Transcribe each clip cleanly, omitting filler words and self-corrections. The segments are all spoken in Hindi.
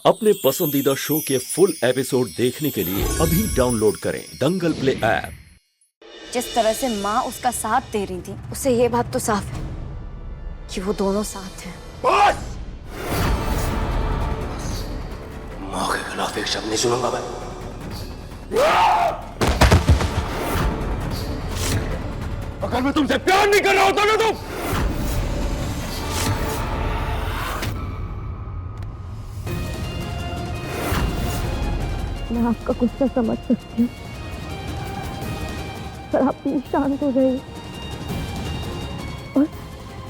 अपने पसंदीदा शो के फुल एपिसोड देखने के लिए अभी डाउनलोड करें दंगल प्ले ऐप। जिस तरह से माँ उसका साथ दे रही थी, उसे ये बात तो साफ है कि वो दोनों साथ हैं। बस! माँ के खिलाफ एक शब्द नहीं सुनूंगा मैं। अगर मैं तुमसे प्यार नहीं कर रहा होता ना तुम मैं आपका गुस्सा समझ सकती हूँ, पर आप प्लीज शांत हो जाइए और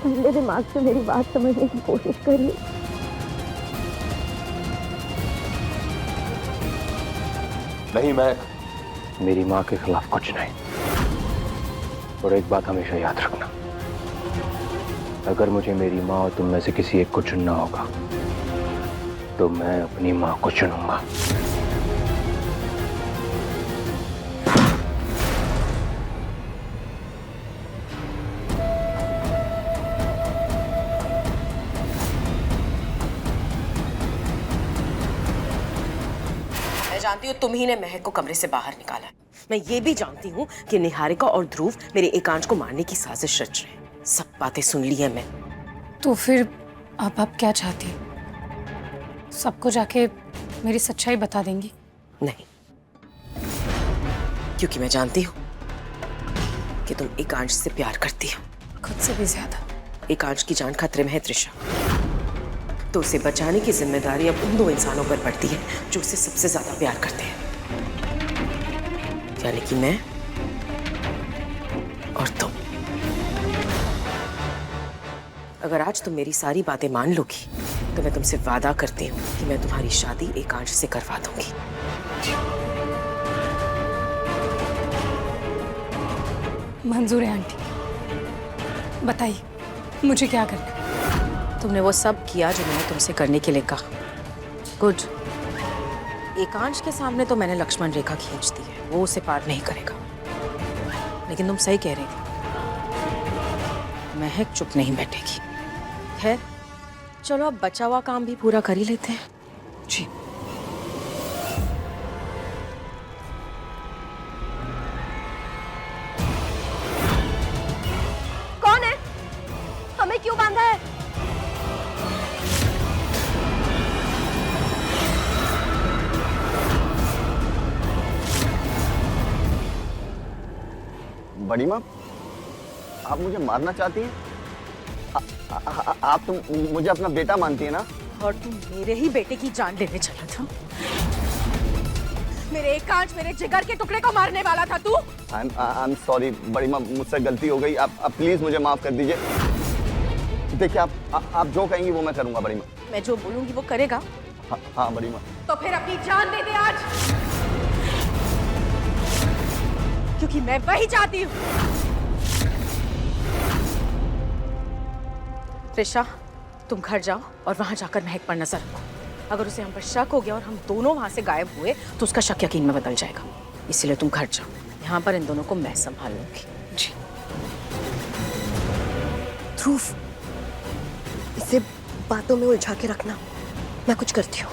ठंडे दिमाग से मेरी बात समझने की कोशिश करिए। नहीं, मैं मेरी माँ के खिलाफ कुछ नहीं। और एक बात हमेशा याद रखना, अगर मुझे मेरी माँ और तुम में से किसी एक को चुनना होगा तो मैं अपनी माँ को चुनूंगा। मैं जानती हूँ तुम ही ने महक को कमरे से बाहर निकाला है। मैं ये भी जानती हूँ कि निहारिका और ध्रुव मेरे एकांश को मारने की साजिश रच रहे हैं। सब बातें सुन ली है मैं। तो फिर आप क्या चाहती हैं? सबको जाके मेरी सच्चाई बता देंगी? नहीं, क्योंकि मैं जानती हूँ कि तुम एकांश से प्यार करती हो, खुद से भी ज्यादा। एकांश की जान खतरे में है त्रिशा, तो उसे बचाने की जिम्मेदारी अब उन दो इंसानों पर पड़ती है जो उसे सबसे ज्यादा प्यार करते हैं, यानी कि मैं और तुम। अगर आज तुम मेरी सारी बातें मान लोगी तो मैं तुमसे वादा करती हूँ कि मैं तुम्हारी शादी एकांश से करवा दूंगी। मंजूर है आंटी, बताइए मुझे क्या करना है? तुमने वो सब किया जो मैंने तुमसे करने के लिए कहा। गुड। एकांश के सामने तो मैंने लक्ष्मण रेखा खींच दी है, वो उसे पार नहीं करेगा। लेकिन तुम सही कह रही थी, महक चुप नहीं बैठेगी। खैर चलो अब बचा हुआ काम भी पूरा कर ही लेते हैं। जी। कौन है? हमें क्यों बांधा है? बड़ी माँ, आप मुझे मारना चाहती हैं? आप तो मुझे अपना बेटा मानती है ना? और तुम मेरे ही बेटे की जान लेने चला था। मेरे एकांश, मेरे जिगर के टुकड़े को मारने वाला था तू। आई एम सॉरी बड़ी माँ, मुझसे गलती हो गई। आप प्लीज मुझे माफ कर दीजिए। देखिए आप जो कहेंगी वो मैं करूंगा बड़ी माँ। मैं जो बोलूंगी वो करेगा? हाँ बड़ी माँ। तो फिर अपनी जान दे दे आज, क्योंकि मैं वही चाहती हूँ। त्रिशा, तुम घर जाओ और वहां जाकर महक पर नजर रखो। अगर उसे हम पर शक हो गया और हम दोनों वहां से गायब हुए तो उसका शक यकीन में बदल जाएगा। इसलिए तुम घर जाओ, यहाँ पर इन दोनों को मैं संभाल लूंगी। जी। ध्रुव, इसे बातों में उलझा के रखना, मैं कुछ करती हूँ।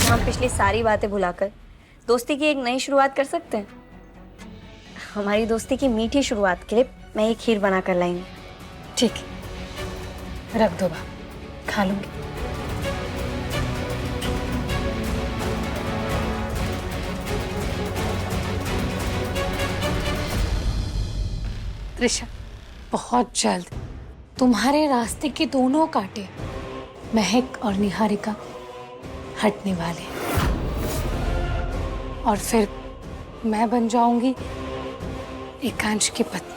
हम पिछली सारी बातें भुलाकर दोस्ती की एक नई शुरुआत कर सकते हैं। हमारी दोस्ती की मीठी शुरुआत के लिए मैं एक खीर बना कर लाई हूँ। ठीक है, रख दो, खा लूंगी। त्रिशा, बहुत जल्द तुम्हारे रास्ते के दोनों कांटे, महक और निहारिका, हटने वाले हैं। और फिर मैं बन जाऊंगी एकांश की पत्नी।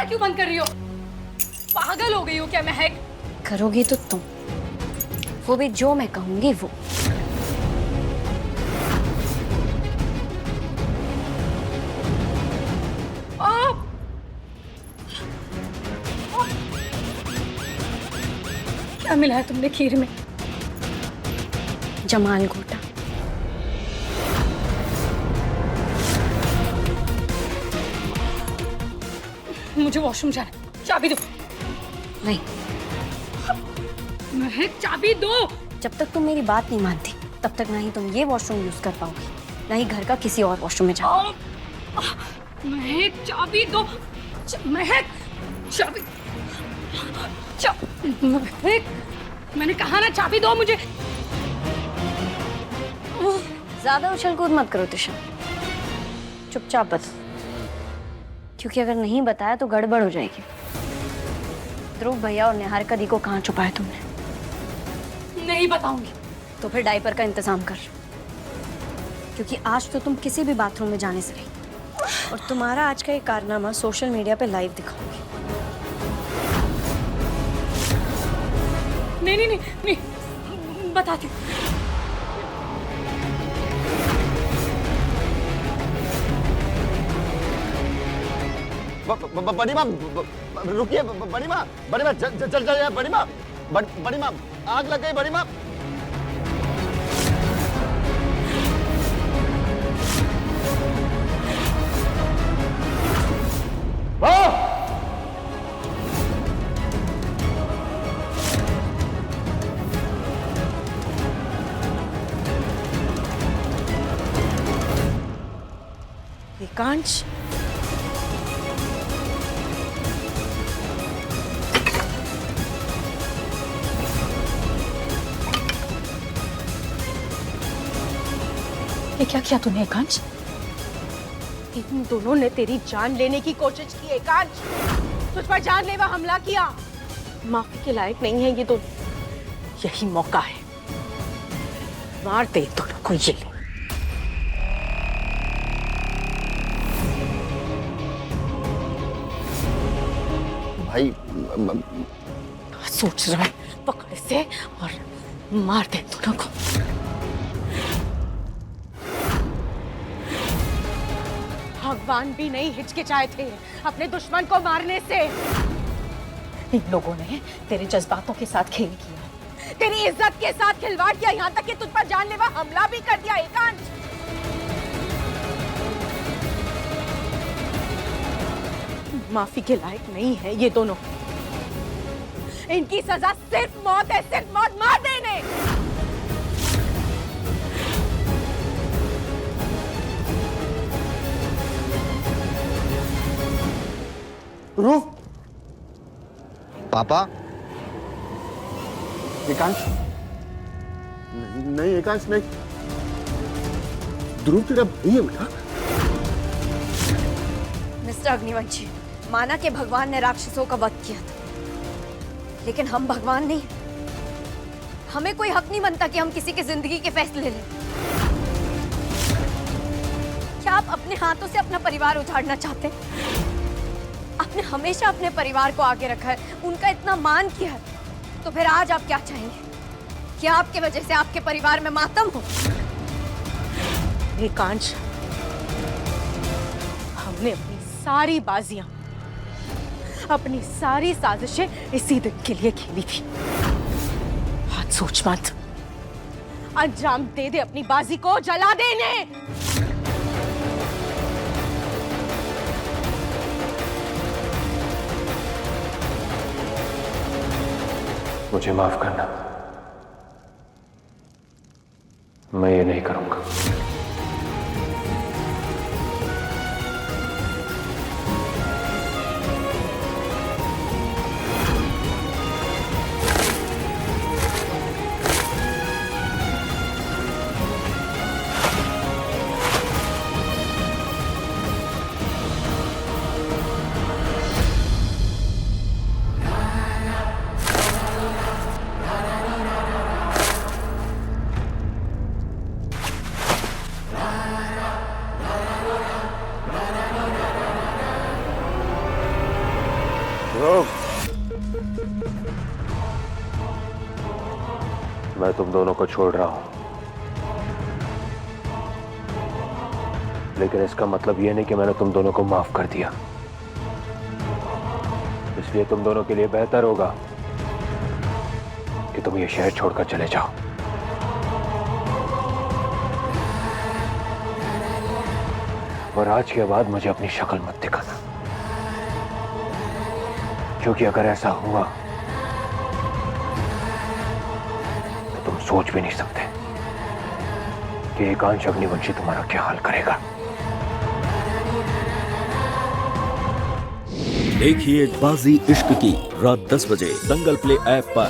क्यों बंद कर रही हो? पागल हो गई हो क्या महक? करोगी तो तुम, वो भी जो मैं कहूंगी वो। क्या मिला है तुमने खीर में? जमाल गोटा। मुझे वॉशरूम जाना है, चाबी दो। नहीं, महक चाबी दो। जब तक तुम मेरी बात नहीं मानती तब तक ना ही तुम ये वॉशरूम यूज कर पाओगी, ना ही घर का किसी और वॉशरूम में जाओ। महक चाबी दो। महक चाबी। महक, मैंने कहा ना चाबी दो मुझे। ज्यादा उछल कूद मत करो तिशा, चुपचाप बताओ, क्योंकि अगर नहीं बताया तो गड़बड़ हो जाएगी। ध्रुव भैया और निहारिका दी को कहाँ छुपाया तुमने? नहीं बताऊंगी। तो फिर डायपर का इंतजाम कर, क्योंकि आज तो तुम किसी भी बाथरूम में जाने से रही, और तुम्हारा आज का ये कारनामा सोशल मीडिया पे लाइव दिखाऊंगी। नहीं नहीं नहीं नहीं, बताती हूँ। बड़ी माँ रुकिए, बड़ी माँ चल चल चल, बड़ी माँ, बड़ी माँ आग लग गई बड़ी माँ। एकांश, ये क्या किया तूने एकांश? इन दोनों ने तेरी जान लेने की कोशिश की एकांश, तुझ पर जानलेवा हमला किया। माफी के लायक नहीं है ये दोनों, यही मौका है, मार दे दोनों को। ये ले। भाई सोच रहा है, पकड़ से और मार दे दोनों को। भगवान भी नहीं हिचकिचाए थे अपने दुश्मन को मारने से। इन लोगों ने तेरे जज्बातों के साथ खेल किया, तेरी इज्जत के साथ खिलवाड़ किया, यहाँ तक कि तुझ पर जानलेवा हमला भी कर दिया एकांश। माफी के लायक नहीं है ये दोनों, इनकी सजा सिर्फ मौत है, सिर्फ मौत। मार दे इन्हें। ध्रुव, पापा, एकांश नहीं, एकांश नहीं, ध्रुव तेरा भाई है बेटा। मिस्टर अग्निवंशी, माना कि भगवान ने राक्षसों का वध किया था, लेकिन हम भगवान नहीं। हमें कोई हक नहीं बनता कि हम किसी की जिंदगी के फैसले लें। क्या आप अपने हाथों से अपना परिवार उजाड़ना चाहते हैं? आपने हमेशा अपने परिवार को आगे रखा है, उनका इतना मान किया है, तो फिर आज आप क्या चाहेंगे? क्या आपके वजह से आपके परिवार में मातम हो? एकांश, हमने अपनी सारी बाजियां, अपनी सारी साजिशें इसी दिन के लिए खेली थी। आज सोच मत, अंजाम दे दे अपनी बाजी को, जला दे इन्हें। मुझे माफ करना, मैं ये नहीं करूंगा। मैं तुम दोनों को छोड़ रहा हूं, लेकिन इसका मतलब यह नहीं कि मैंने तुम दोनों को माफ कर दिया। इसलिए तुम दोनों के लिए बेहतर होगा कि तुम ये शहर छोड़कर चले जाओ। और आज के बाद मुझे अपनी शक्ल मत दिखाना, क्योंकि अगर ऐसा हुआ तो तुम सोच भी नहीं सकते कि एकांश अग्निवंशी तुम्हारा क्या हाल करेगा। देखिए बाजी इश्क की रात 10 बजे दंगल प्ले ऐप पर।